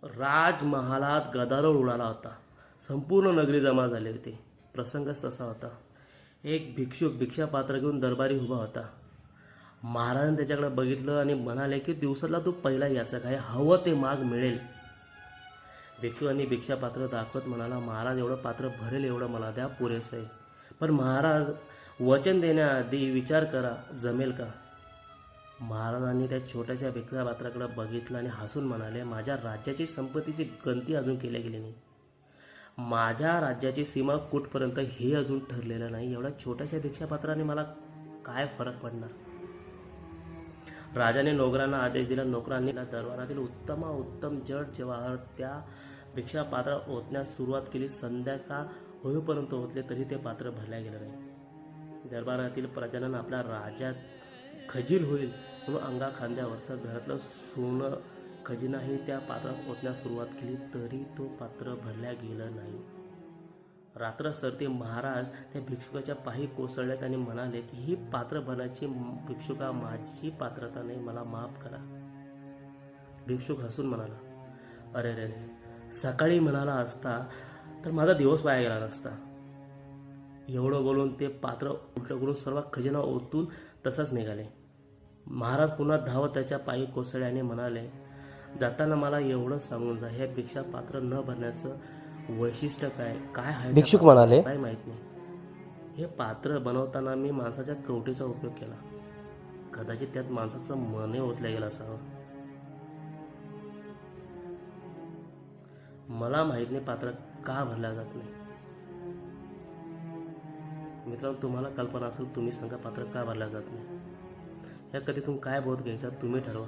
राजमहालात गदारोळ उडाला होता. संपूर्ण नगरी जमा झाली होती. प्रसंगच तसा होता. एक भिक्षुक भिक्षापात्र घेऊन दरबारी उभा होता. महाराजांनी त्याच्याकडे बघितलं आणि म्हणाले की दिवसातला तू पहिला याचं काय हवं ते माग मिळेल. भिक्षुकांनी भिक्षापात्र दाखवत म्हणाला, महाराज एवढं पात्र भरेल एवढं मला द्या, पुरेसं आहे. पण महाराज वचन देण्याआधी विचार करा, जमेल का? महाराजांनी त्या छोट्याशा भिक्षापात्राकडे बघितलं आणि हसून म्हणाले, माझ्या राज्याची संपत्तीची गणती अजून केल्या गेली नाही. माझ्या राज्याची सीमा कुठपर्यंत हे अजून ठरलेलं नाही. एवढ्या छोट्याशा भिक्षापात्राने मला काय फरक पडणार? राजाने नोकरांना आदेश दिला. नोकरांनी दरबारातील उत्तम जड जवाहर त्या भिक्षापात्रात ओतण्यास सुरुवात केली. संध्याकाळ होईपर्यंत ओतले तरी ते पात्र भरल्या गेलं नाही. दरबारातील प्रजानं आपला राजा खजील होईल म्हणून अंगा खांद्यावरचं घरातलं सोनं खजिनाही त्या पात्रात ओतण्यास सुरुवात केली तरी तो पात्र भरल्या गेलं नाही. रात्र सरते महाराज त्या भिक्षुकाच्या पायी कोसळल्यात आणि म्हणाले की ही पात्र भरण्याची भिक्षुका माझी पात्रता नाही, मला माफ करा. भिक्षुक हसून म्हणाला, अरे रे रे, सकाळी म्हणाला असता तर माझा दिवस वाया गेला नसता. एवढं बोलून ते पात्र उलटं करून सर्व खजिना ओतून तसंच निघाले. महाराज पुन्हा धावत त्याच्या पायी कोसळले आणि म्हणाले, जाताना मला एवढं सांगून जा, हे भिक्षा पात्र न भरण्याचं वैशिष्ट्य काय काय आहे? भिक्षुक म्हणाले, काय माहित नाही. हे पात्र बनवताना मी माणसाच्या कवटीचा उपयोग केला. कदाचित त्यात माणसाचं मन ओतलं गेलं असावं. मला माहित नाही पात्र का भरल्या जात नाही. मित्रांनो, तुम्हाला कल्पना असेल, तुम्ही सांगा पात्र का भरल्या जात नाही. या कधीतून काय बोध घ्यायचा तुम्ही ठरवा.